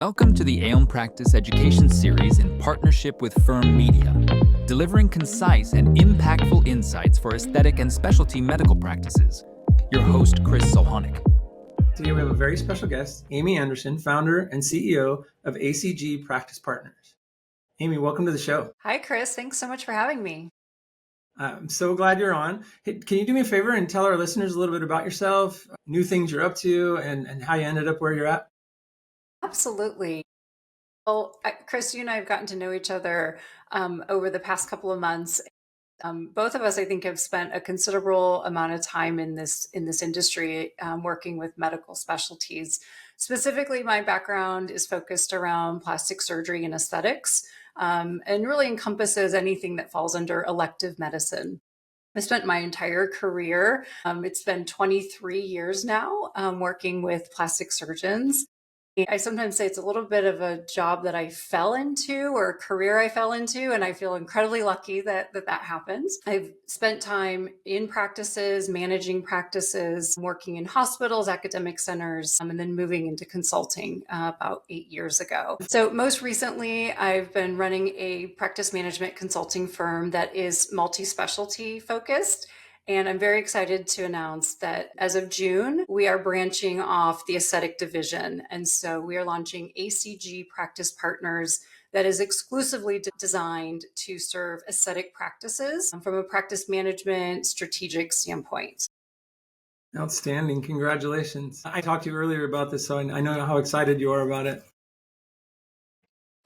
Welcome to the Aeon Practice Education Series in partnership with Firm Media, delivering concise and impactful insights for aesthetic and specialty medical practices. Your host, Chris Solhonik. Today we have a very special guest, Amy Anderson, founder and CEO of ACG Practice Partners. Amy, welcome to the show. Hi, Chris. Thanks so much for having me. I'm so glad you're on. Hey, can you do me a favor and tell our listeners a little bit about yourself, new things you're up to, and how you ended up where you're at? Absolutely. Well, Chris, you and I have gotten to know each other over the past couple of months. Both of us, I think, have spent a considerable amount of time in this industry working with medical specialties. Specifically, my background is focused around plastic surgery and aesthetics, and really encompasses anything that falls under elective medicine. I spent my entire career, it's been 23 years now, working with plastic surgeons. I sometimes say it's a little bit of a job that I fell into or a career I fell into, and I feel incredibly lucky that happens. I've spent time in practices, managing practices, working in hospitals, academic centers, and then moving into consulting about 8 years ago. So most recently, I've been running a practice management consulting firm that is multi-specialty focused. And I'm very excited to announce that as of June, we are branching off the aesthetic division. And so we are launching ACG Practice Partners that is exclusively designed to serve aesthetic practices from a practice management strategic standpoint. Outstanding. Congratulations. I talked to you earlier about this, so I know how excited you are about it.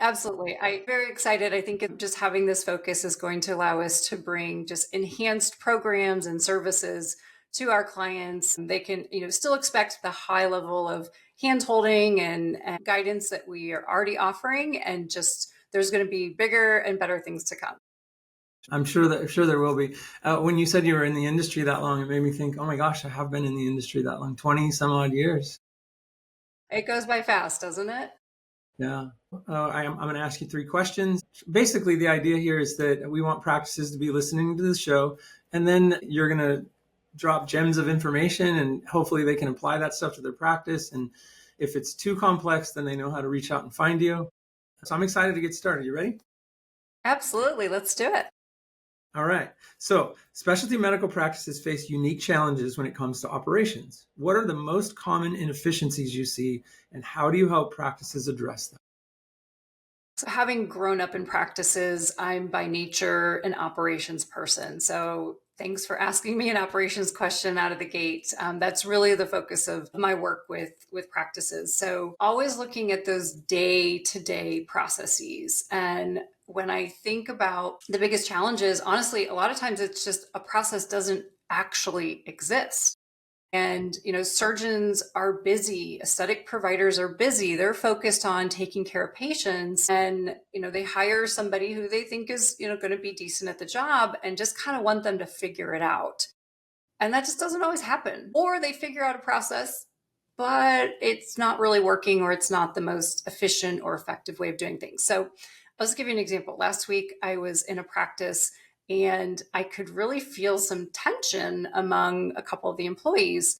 Absolutely. I'm very excited. I think just having this focus is going to allow us to bring just enhanced programs and services to our clients. They can, still expect the high level of hand-holding and guidance that we are already offering, and just there's going to be bigger and better things to come. I'm sure there will be. When you said you were in the industry that long, it made me think, oh my gosh, I have been in the industry that long, 20 some odd years. It goes by fast, doesn't it? Yeah. I'm going to ask you 3 questions. Basically, the idea here is that we want practices to be listening to the show, and then you're going to drop gems of information, and hopefully they can apply that stuff to their practice. And if it's too complex, then they know how to reach out and find you. So I'm excited to get started. You ready? Absolutely. Let's do it. All right. So specialty medical practices face unique challenges when it comes to operations. What are the most common inefficiencies you see, and how do you help practices address them? So having grown up in practices, I'm by nature an operations person. So thanks for asking me an operations question out of the gate. That's really the focus of my work with practices. So always looking at those day-to-day processes. And when I think about the biggest challenges, honestly, a lot of times it's just a process doesn't actually exist. And, surgeons are busy, aesthetic providers are busy. They're focused on taking care of patients, and, they hire somebody who they think is, going to be decent at the job, and just kind of want them to figure it out. And that just doesn't always happen. Or they figure out a process, but it's not really working, or it's not the most efficient or effective way of doing things. So I'll just give you an example. Last week, I was in a practice and I could really feel some tension among a couple of the employees.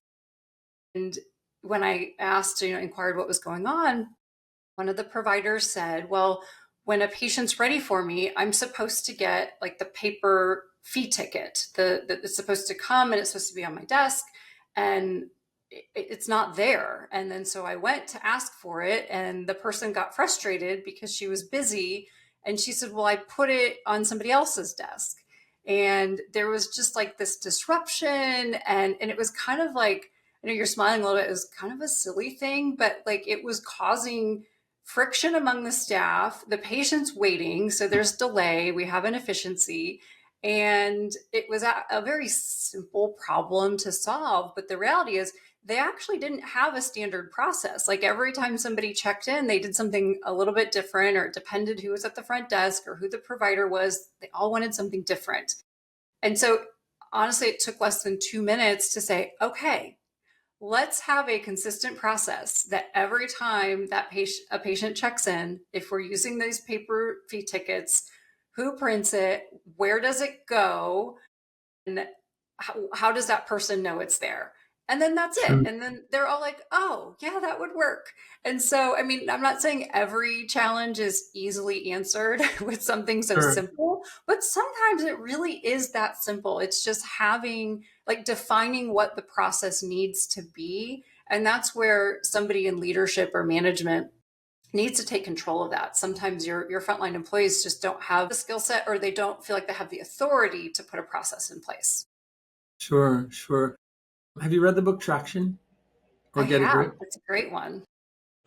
And when I asked, inquired what was going on, one of the providers said, well, when a patient's ready for me, I'm supposed to get like the paper fee ticket. It's supposed to come and it's supposed to be on my desk, and it's not there. And then so I went to ask for it, and the person got frustrated because she was busy. And she said, well, I put it on somebody else's desk. And there was just like this disruption. And it was kind of like, I know you're smiling a little bit. It was kind of a silly thing, but like it was causing friction among the staff, the patient's waiting. So there's delay. We have inefficiency. And it was a very simple problem to solve. But the reality is, they actually didn't have a standard process. Like every time somebody checked in, they did something a little bit different, or it depended who was at the front desk or who the provider was. They all wanted something different. And so honestly, it took less than 2 minutes to say, okay, let's have a consistent process that every time that a patient checks in, if we're using these paper fee tickets, who prints it, where does it go, and how does that person know it's there? And then that's it. Sure. And then they're all like, oh, yeah, that would work. And so, I mean, I'm not saying every challenge is easily answered with something so Sure. simple, but sometimes it really is that simple. It's just having, like, defining what the process needs to be. And that's where somebody in leadership or management needs to take control of that. Sometimes your frontline employees just don't have the skill set, or they don't feel like they have the authority to put a process in place. Sure. Sure. Have you read the book Traction I or Get a have. Grip? It's a great one.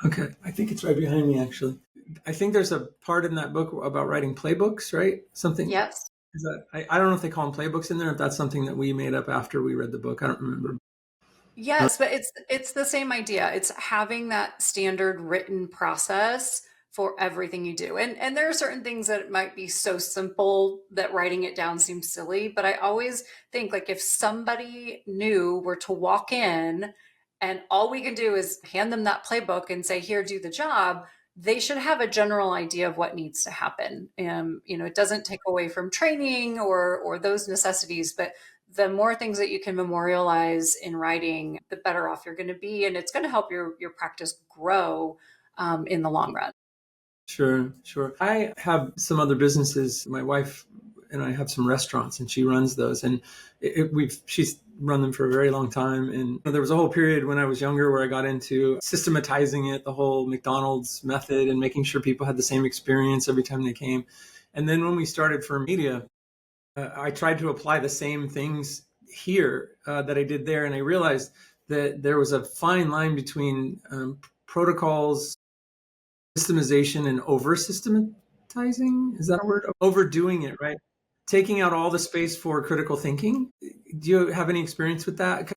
Okay. I think it's right behind me, actually. I think there's a part in that book about writing playbooks, right? Something Yes. is that I don't know if they call them playbooks in there, if that's something that we made up after we read the book. I don't remember. Yes, but it's the same idea. It's having that standard written process for everything you do. And there are certain things that might be so simple that writing it down seems silly, but I always think, like, if somebody new were to walk in and all we can do is hand them that playbook and say, here, do the job, they should have a general idea of what needs to happen. It doesn't take away from training or those necessities, but the more things that you can memorialize in writing, the better off you're going to be, and it's going to help your practice grow in the long run. Sure, sure. I have some other businesses. My wife and I have some restaurants, and she runs those. And she's run them for a very long time. And there was a whole period when I was younger where I got into systematizing it, the whole McDonald's method, and making sure people had the same experience every time they came. And then when we started Firm Media, I tried to apply the same things here that I did there, and I realized that there was a fine line between protocols, systemization, and over systematizing. Is that a word? Overdoing it, right? Taking out all the space for critical thinking. Do you have any experience with that?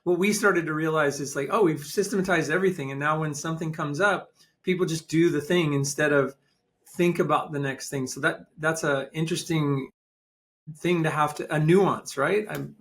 What we started to realize is, like, oh, we've systematized everything, and now when something comes up, people just do the thing instead of think about the next thing. So that's a interesting thing to have a nuance, right? I'm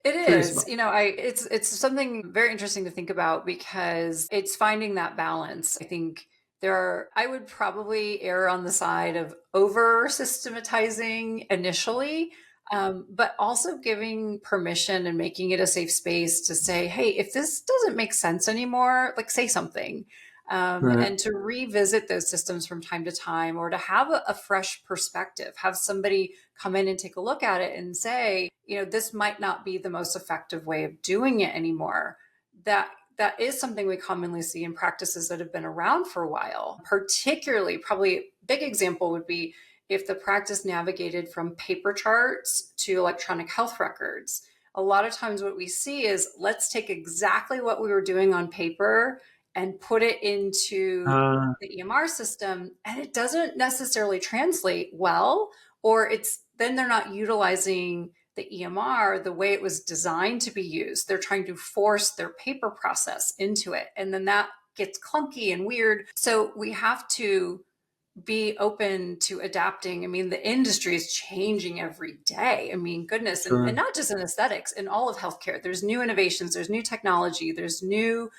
It curious is, about. it's something very interesting to think about because it's finding that balance. I think I would probably err on the side of over systematizing initially, but also giving permission and making it a safe space to say, hey, if this doesn't make sense anymore, like, say something. Right. And to revisit those systems from time to time, or to have a fresh perspective, have somebody come in and take a look at it and say, this might not be the most effective way of doing it anymore. That is something we commonly see in practices that have been around for a while. Particularly, probably a big example would be if the practice navigated from paper charts to electronic health records. A lot of times what we see is, let's take exactly what we were doing on paper and put it into Uh, the EMR system, and it doesn't necessarily translate well, or then they're not utilizing the EMR the way it was designed to be used. They're trying to force their paper process into it, and then that gets clunky and weird. So we have to be open to adapting. I mean, the industry is changing every day. I mean, goodness, and sure. not just in aesthetics, in all of healthcare. There's new innovations, there's new technology, there's new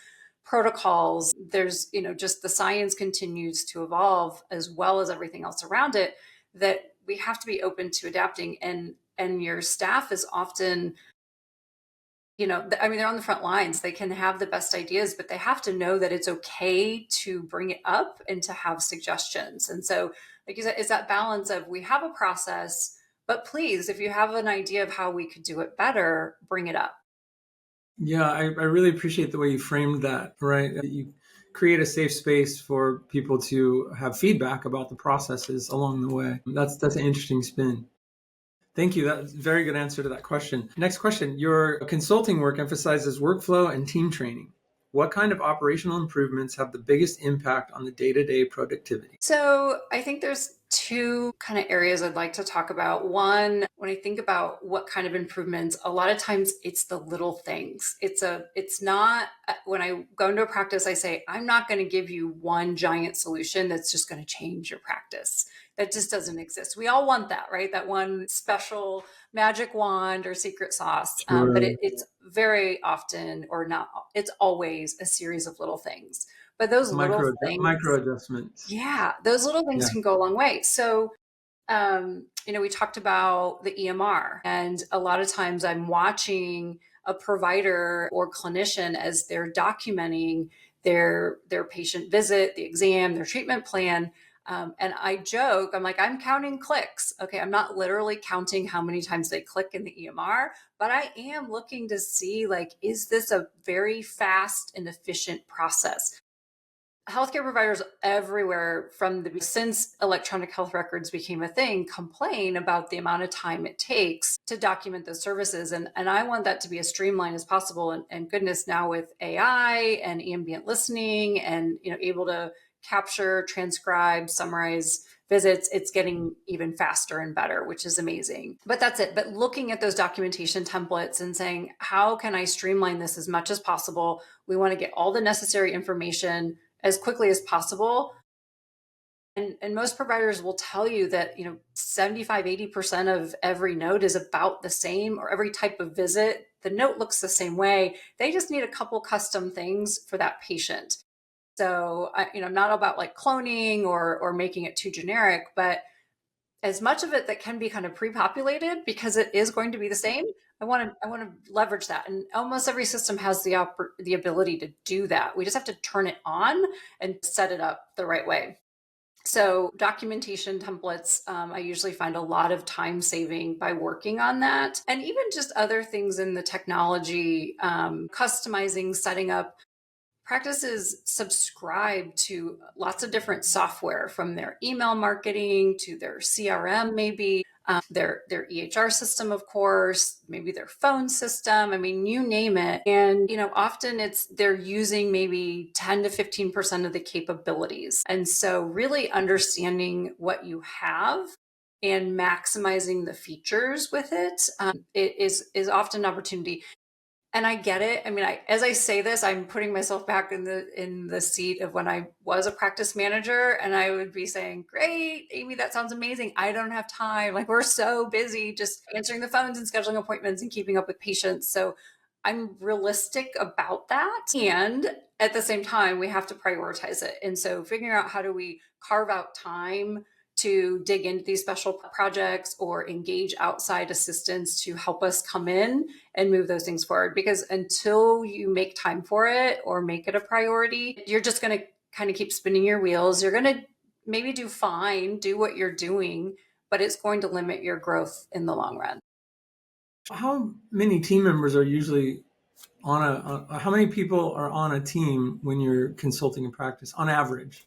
protocols, there's, just the science continues to evolve, as well as everything else around it, that we have to be open to adapting. And your staff is often, I mean, they're on the front lines. They can have the best ideas, but they have to know that it's okay to bring it up and to have suggestions. And so, like you said, it's that balance of, we have a process, but please, if you have an idea of how we could do it better, bring it up. Yeah, I really appreciate the way you framed that, right? You create a safe space for people to have feedback about the processes along the way. That's an interesting spin. Thank you. That's a very good answer to that question. Next question. Your consulting work emphasizes workflow and team training. What kind of operational improvements have the biggest impact on the day-to-day productivity? So I think there's two kind of areas I'd like to talk about. One, when I think about what kind of improvements, a lot of times it's the little things. It's not, when I go into a practice, I say, I'm not going to give you one giant solution that's just going to change your practice. That just doesn't exist. We all want that, right? That one special magic wand or secret sauce. But Sure. it's very often, or not, it's always a series of little things. But those little Micro things, adjustments. yeah, those little Yeah. things can go a long way. So, we talked about the EMR, and a lot of times I'm watching a provider or clinician as they're documenting their patient visit, the exam, their treatment plan. And I joke, I'm like, I'm counting clicks. Okay, I'm not literally counting how many times they click in the EMR, but I am looking to see, like, is this a very fast and efficient process? Healthcare providers everywhere since electronic health records became a thing complain about the amount of time it takes to document those services. And I want that to be as streamlined as possible. And goodness, now with AI and ambient listening and able to capture, transcribe, summarize visits, it's getting even faster and better, which is amazing. But that's it. But looking at those documentation templates and saying, how can I streamline this as much as possible? We want to get all the necessary information as quickly as possible. And most providers will tell you that 75, 80% of every note is about the same, or every type of visit, the note looks the same way. They just need a couple custom things for that patient. So not about like cloning or making it too generic, but as much of it that can be kind of pre-populated, because it is going to be the same. I want to leverage that, and almost every system has the ability to do that. We just have to turn it on and set it up the right way. So documentation templates, I usually find a lot of time saving by working on that, and even just other things in the technology, customizing, setting up. Practices subscribe to lots of different software, from their email marketing to their CRM, maybe their EHR system, of course, maybe their phone system. I mean, you name it. And often they're using maybe 10 to 15% of the capabilities. And so, really understanding what you have and maximizing the features with it is often an opportunity. And I get it. I mean, as I say this, I'm putting myself back in the seat of when I was a practice manager, and I would be saying, "Great, Amy, that sounds amazing. I don't have time. Like, we're so busy just answering the phones and scheduling appointments and keeping up with patients." So I'm realistic about that. And at the same time, we have to prioritize it. And so figuring out, how do we carve out time to dig into these special projects or engage outside assistance to help us come in and move those things forward. Because until you make time for it or make it a priority, you're just going to kind of keep spinning your wheels. You're going to maybe do what you're doing, but it's going to limit your growth in the long run. How many team members are usually how many people are on a team when you're consulting a practice on average?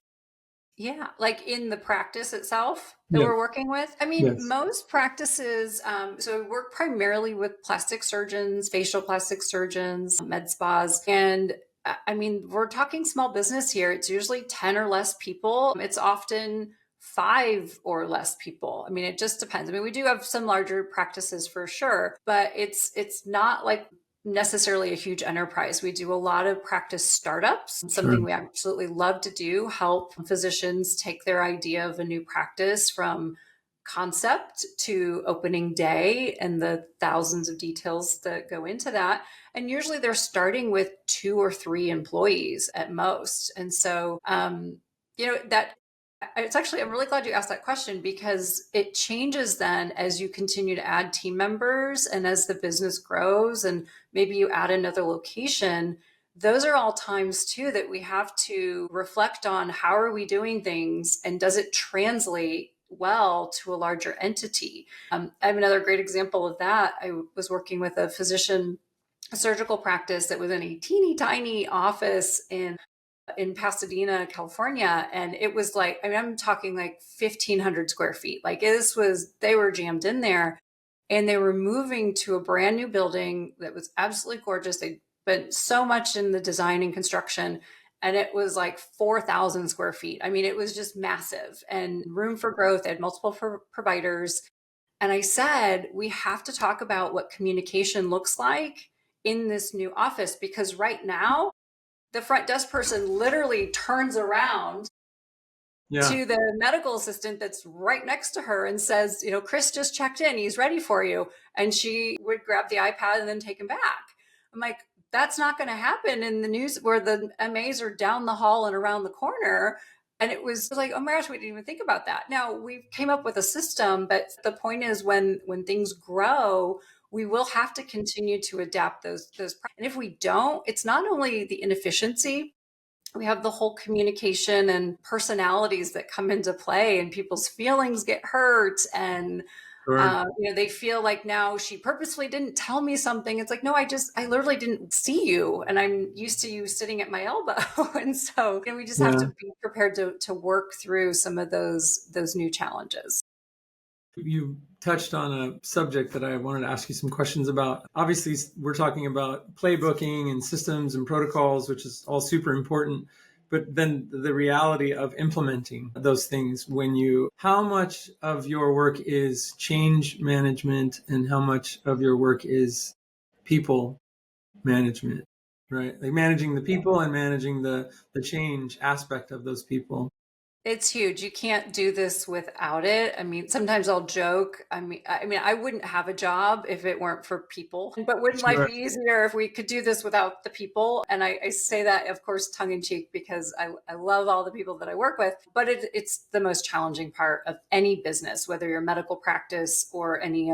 Yeah, like in the practice itself that Yeah. we're working with. I mean, Yes. most practices, so we work primarily with plastic surgeons, facial plastic surgeons, med spas. And I mean, we're talking small business here. It's usually 10 or less people. It's often 5 or less people. I mean, it just depends. I mean, we do have some larger practices for sure, but it's not like necessarily a huge enterprise. We do a lot of practice startups, something we absolutely love to do, help physicians take their idea of a new practice from concept to opening day and the thousands of details that go into that. And usually they're starting with 2 or 3 employees at most. And so, that I'm really glad you asked that question, because it changes then as you continue to add team members and as the business grows and maybe you add another location. Those are all times too that we have to reflect on, how are we doing things and does it translate well to a larger entity? I have another great example of that. I was working with a surgical practice that was in a teeny tiny office in Pasadena, California. And it was like, I mean, I'm talking like 1,500 square feet. Like, they were jammed in there, and they were moving to a brand new building that was absolutely gorgeous. They spent so much in the design and construction, and it was like 4,000 square feet. I mean, it was just massive and room for growth. They had multiple providers. And I said, we have to talk about what communication looks like in this new office, because right now, the front desk person literally turns around to the medical assistant that's right next to her and says, Chris just checked in. He's ready for you. And she would grab the iPad and then take him back. I'm like, that's not going to happen in the news where the MAs are down the hall and around the corner. And it was like, oh my gosh, we didn't even think about that. Now, we came up with a system, but the point is, when things grow, we will have to continue to adapt those. And if we don't, it's not only the inefficiency, we have the whole communication and personalities that come into play, and people's feelings get hurt, and Sure. they feel like now she purposefully didn't tell me something. It's like, no, I literally didn't see you, and I'm used to you sitting at my elbow. And so, we just have Yeah. to be prepared to work through some of those new challenges. You touched on a subject that I wanted to ask you some questions about. Obviously, we're talking about playbooking and systems and protocols, which is all super important. But then the reality of implementing those things how much of your work is change management and how much of your work is people management, right? Like managing the people and managing the change aspect of those people. It's huge. You can't do this without it. I mean, sometimes I'll joke. I mean, I wouldn't have a job if it weren't for people. But wouldn't life Sure. be easier if we could do this without the people? And I say that, of course, tongue in cheek, because I love all the people that I work with. But it's the most challenging part of any business, whether you're a medical practice or any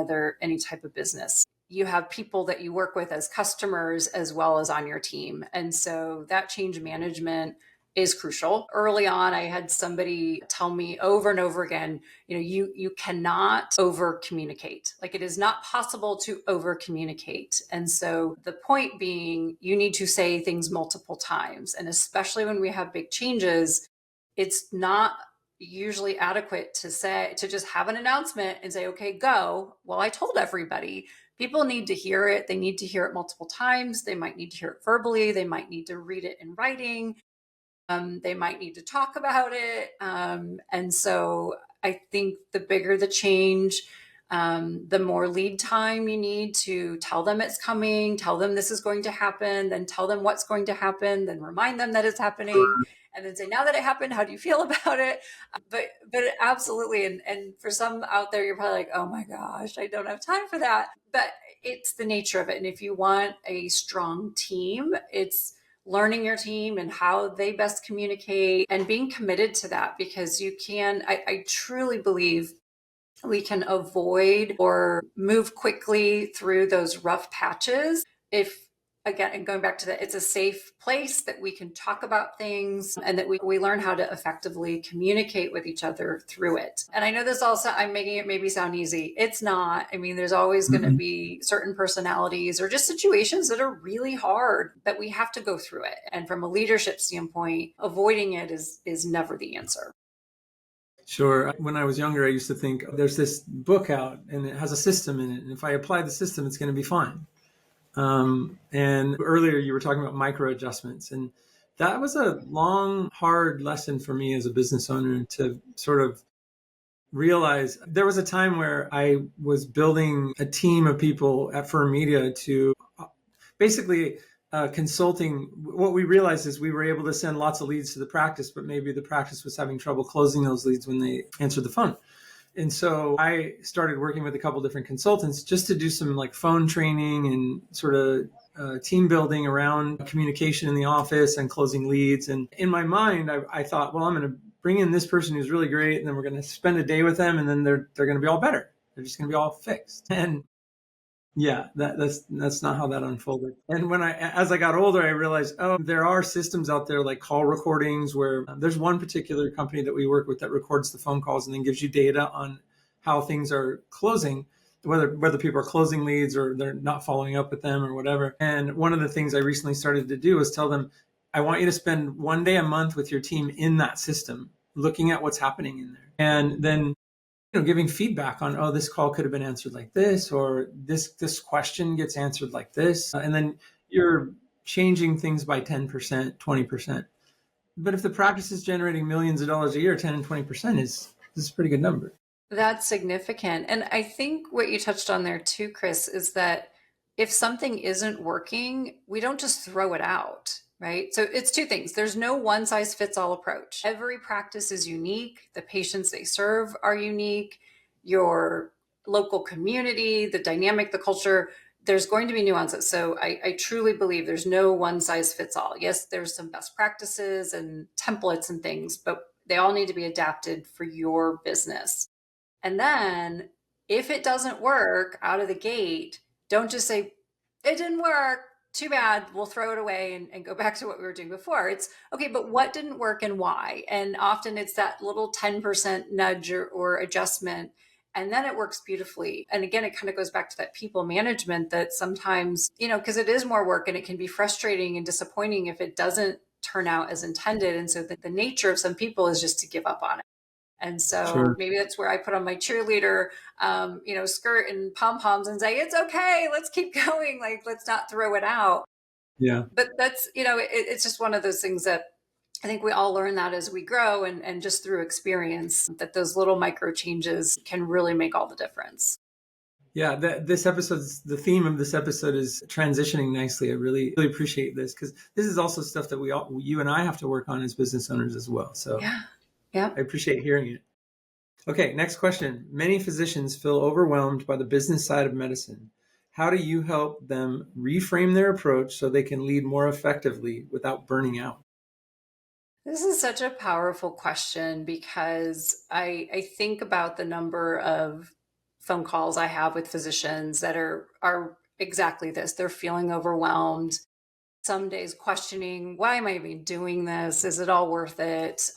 type of business. You have people that you work with as customers as well as on your team. And so that change management is crucial. Early on, I had somebody tell me over and over again, you cannot over communicate. Like, it is not possible to over communicate. And so the point being, you need to say things multiple times. And especially when we have big changes, it's not usually adequate to just have an announcement and say, okay, go. Well, I told everybody. People need to hear it. They need to hear it multiple times. They might need to hear it verbally. They might need to read it in writing. They might need to talk about it. And so I think the bigger the change, the more lead time you need to tell them it's coming, tell them this is going to happen, then tell them what's going to happen, then remind them that it's happening, and then say, now that it happened, how do you feel about it? But absolutely. And for some out there, you're probably like, oh my gosh, I don't have time for that. But it's the nature of it. And if you want a strong team, it's learning your team and how they best communicate and being committed to that, because I truly believe we can avoid or move quickly through those rough patches if, again, and going back to that, it's a safe place that we can talk about things and that we learn how to effectively communicate with each other through it. And I know this also, I'm making it maybe sound easy. It's not. I mean, there's always going to be certain personalities or just situations that are really hard that we have to go through it. And from a leadership standpoint, avoiding it is never the answer. Sure. When I was younger, I used to think there's this book out and it has a system in it. And if I apply the system, it's going to be fine. And earlier you were talking about micro adjustments. And that was a long, hard lesson for me as a business owner to sort of realize. There was a time where I was building a team of people at Firm Media to basically consulting. What we realized is we were able to send lots of leads to the practice, but maybe the practice was having trouble closing those leads when they answered the phone. And so I started working with a couple different consultants just to do some like phone training and sort of team building around communication in the office and closing leads. And in my mind, I thought, well, I'm going to bring in this person who's really great, and then we're going to spend a day with them, and then they're going to be all better. They're just going to be all fixed. And yeah, that's not how that unfolded. And as I got older, I realized, there are systems out there like call recordings where there's one particular company that we work with that records the phone calls and then gives you data on how things are closing, whether people are closing leads or they're not following up with them or whatever. And one of the things I recently started to do was tell them, I want you to spend one day a month with your team in that system, looking at what's happening in there. And then giving feedback on, this call could have been answered like this, or this question gets answered like this. And then you're changing things by 10%, 20%. But if the practice is generating millions of dollars a year, 10 and 20% is a pretty good number. That's significant. And I think what you touched on there too, Chris, is that if something isn't working, we don't just throw it out, right? So it's two things. There's no one size fits all approach. Every practice is unique. The patients they serve are unique. Your local community, the dynamic, the culture, there's going to be nuances. So I truly believe there's no one size fits all. Yes, there's some best practices and templates and things, but they all need to be adapted for your business. And then if it doesn't work out of the gate, don't just say, it didn't work, too bad, we'll throw it away and go back to what we were doing before. It's okay, but what didn't work and why? And often it's that little 10% nudge or adjustment, and then it works beautifully. And again, it kind of goes back to that people management that sometimes, because it is more work and it can be frustrating and disappointing if it doesn't turn out as intended. And so the nature of some people is just to give up on it. And so Sure. maybe that's where I put on my cheerleader, skirt and pom poms and say, it's okay, let's keep going. Like, let's not throw it out. Yeah. But that's, it's just one of those things that I think we all learn that as we grow and just through experience, that those little micro changes can really make all the difference. Yeah, the theme of this episode is transitioning nicely. I really, really appreciate this because this is also stuff that you and I have to work on as business owners as well. So Yeah. I appreciate hearing it. Okay, next question. Many physicians feel overwhelmed by the business side of medicine. How do you help them reframe their approach so they can lead more effectively without burning out? This is such a powerful question because I think about the number of phone calls I have with physicians that are exactly this. They're feeling overwhelmed. Some days questioning, why am I even doing this? Is it all worth it?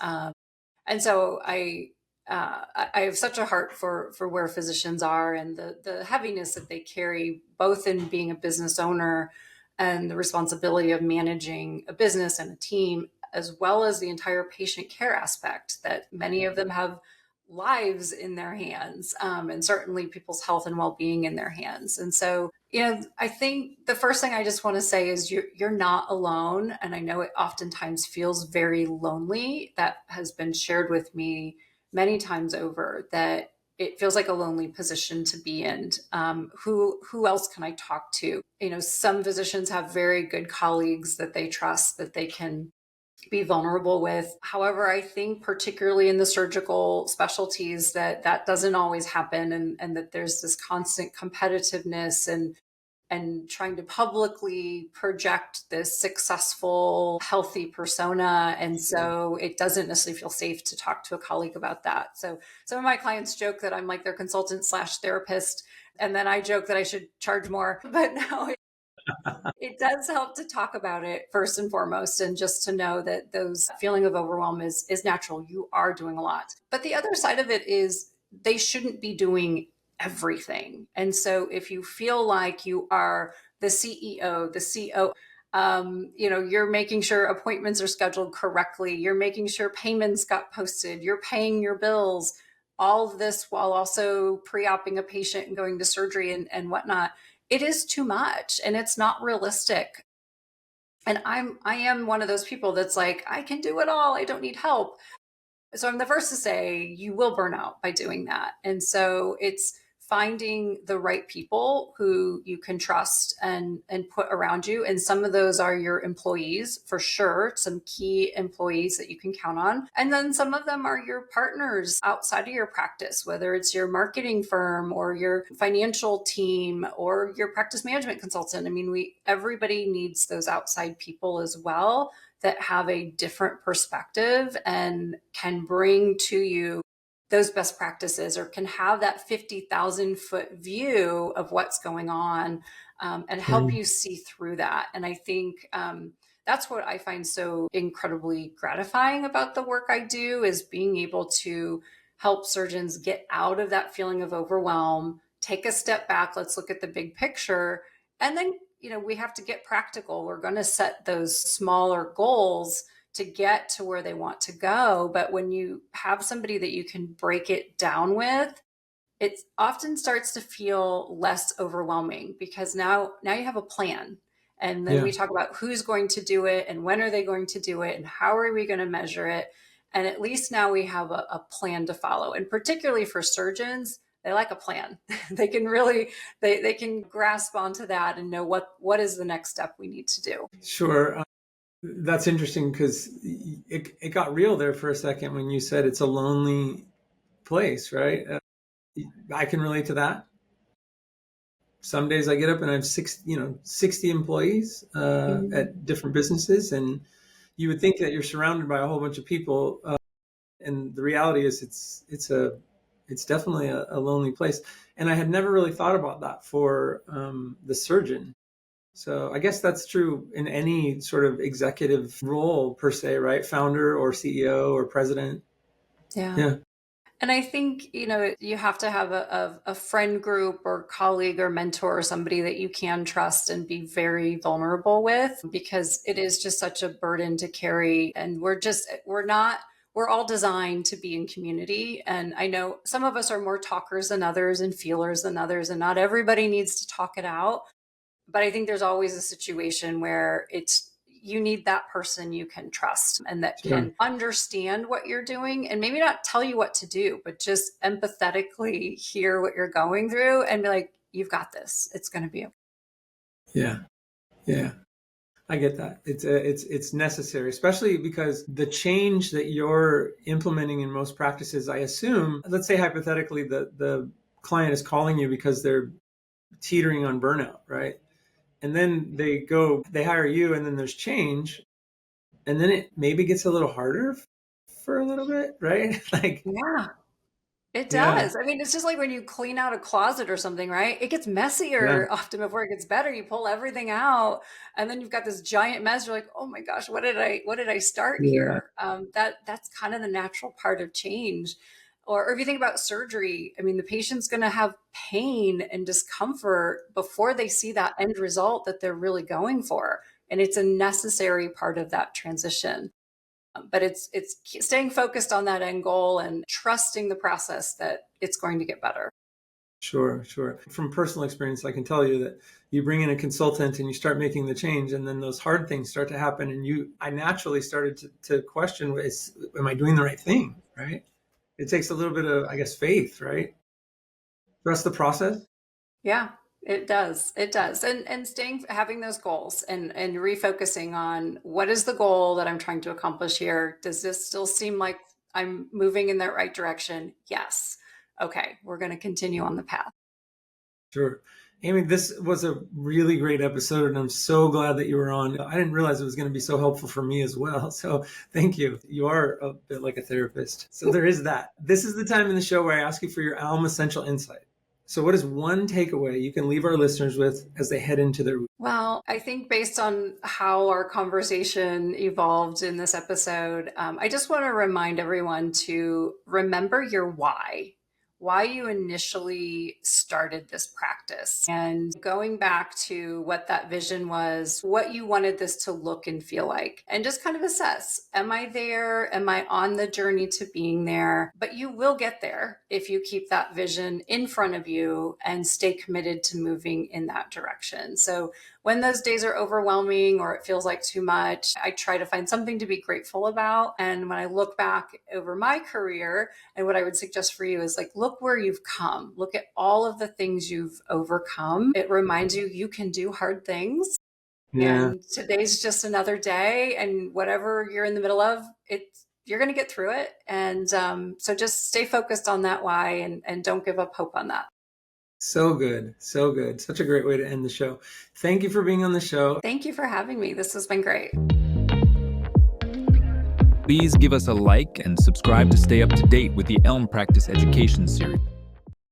And so I have such a heart for where physicians are and the heaviness that they carry, both in being a business owner and the responsibility of managing a business and a team, as well as the entire patient care aspect, that many of them have lives in their hands, and certainly people's health and well-being in their hands. And so, I think the first thing I just want to say is you're not alone. And I know it oftentimes feels very lonely. That has been shared with me many times over, that it feels like a lonely position to be in. Who else can I talk to? Some physicians have very good colleagues that they trust, that they can be vulnerable with. However, I think particularly in the surgical specialties that doesn't always happen, and that there's this constant competitiveness and trying to publicly project this successful, healthy persona. And so it doesn't necessarily feel safe to talk to a colleague about that. So some of my clients joke that I'm like their consultant / therapist. And then I joke that I should charge more. But no, it does help to talk about it first and foremost, and just to know that those feeling of overwhelm is natural. You are doing a lot. But the other side of it is they shouldn't be doing everything. And so if you feel like you are the CEO, the COO, you're making sure appointments are scheduled correctly, you're making sure payments got posted, you're paying your bills, all of this while also pre-opping a patient and going to surgery and whatnot, it is too much and it's not realistic. And I am one of those people that's like, I can do it all, I don't need help. So I'm the first to say you will burn out by doing that. And so it's finding the right people who you can trust and put around you. And some of those are your employees, for sure, some key employees that you can count on. And then some of them are your partners outside of your practice, whether it's your marketing firm or your financial team or your practice management consultant. I mean, everybody needs those outside people as well, that have a different perspective and can bring to you those best practices, or can have that 50,000 foot view of what's going on, and help you see through that. And I think that's what I find so incredibly gratifying about the work I do, is being able to help surgeons get out of that feeling of overwhelm, take a step back, let's look at the big picture, and then we have to get practical. We're going to set those smaller goals to get to where they want to go. But when you have somebody that you can break it down with, it often starts to feel less overwhelming, because now you have a plan. And then we talk about who's going to do it and when are they going to do it and how are we going to measure it. And at least now we have a plan to follow. And particularly for surgeons, they like a plan. They can really, they can grasp onto that and know what is the next step we need to do. Sure. That's interesting because it got real there for a second when you said it's a lonely place, right? I can relate to that. Some days I get up and I have 60 employees at different businesses, and you would think that you're surrounded by a whole bunch of people, and the reality is it's It's definitely a lonely place. And I had never really thought about that for the surgeon. So I guess that's true in any sort of executive role per se, right? Founder or CEO or president. Yeah. Yeah. And I think, you have to have a friend group or colleague or mentor or somebody that you can trust and be very vulnerable with, because it is just such a burden to carry. And we're all designed to be in community. And I know some of us are more talkers than others and feelers than others, and not everybody needs to talk it out. But I think there's always a situation where you need that person you can trust and that Sure. can understand what you're doing and maybe not tell you what to do, but just empathetically hear what you're going through and be like, you've got this. It's going to be okay. Yeah. Yeah. I get that. It's necessary, especially because the change that you're implementing in most practices, I assume, let's say hypothetically, the client is calling you because they're teetering on burnout, right? And then they hire you, and then there's change, and then it maybe gets a little harder for a little bit, right? Like, Yeah, it yeah, does. I mean, it's just like when you clean out a closet or something, right? It gets yeah, messier often before it gets better. You pull everything out, and then you've got this giant mess. You're like, oh my gosh, what did I start yeah, here? That's kind of the natural part of change. Or if you think about surgery, I mean, the patient's going to have pain and discomfort before they see that end result that they're really going for, and it's a necessary part of that transition. But it's staying focused on that end goal and trusting the process that it's going to get better. sure, sure. From personal experience, I can tell you that you bring in a consultant and you start making the change, and then those hard things start to happen, and I naturally started to question, am I doing the right thing, right? It takes a little bit of, I guess, faith, right? Trust the process. Yeah, it does. It does. And having those goals and refocusing on what is the goal that I'm trying to accomplish here? Does this still seem like I'm moving in the right direction? Yes. Okay, we're going to continue on the path. Sure. Amy, this was a really great episode, and I'm so glad that you were on. I didn't realize it was going to be so helpful for me as well. So thank you. You are a bit like a therapist. So there is that. This is the time in the show where I ask you for your Alm Essential Insight. So what is one takeaway you can leave our listeners with as they head into their week? Well, I think based on how our conversation evolved in this episode, I just want to remind everyone to remember your why you initially started this practice, and going back to what that vision was, what you wanted this to look and feel like, and just kind of assess, am I there? Am I on the journey to being there? But you will get there if you keep that vision in front of you and stay committed to moving in that direction. So when those days are overwhelming or it feels like too much, I try to find something to be grateful about. And when I look back over my career, and what I would suggest for you is like, look where you've come. Look at all of the things you've overcome. It reminds you you can do hard things. Yeah. And today's just another day. And whatever you're in the middle of, you're going to get through it. And so just stay focused on that why, and don't give up hope on that. So good. So good. Such a great way to end the show. Thank you for being on the show. Thank you for having me. This has been great. Please give us a like and subscribe to stay up to date with the Elm Practice Education Series.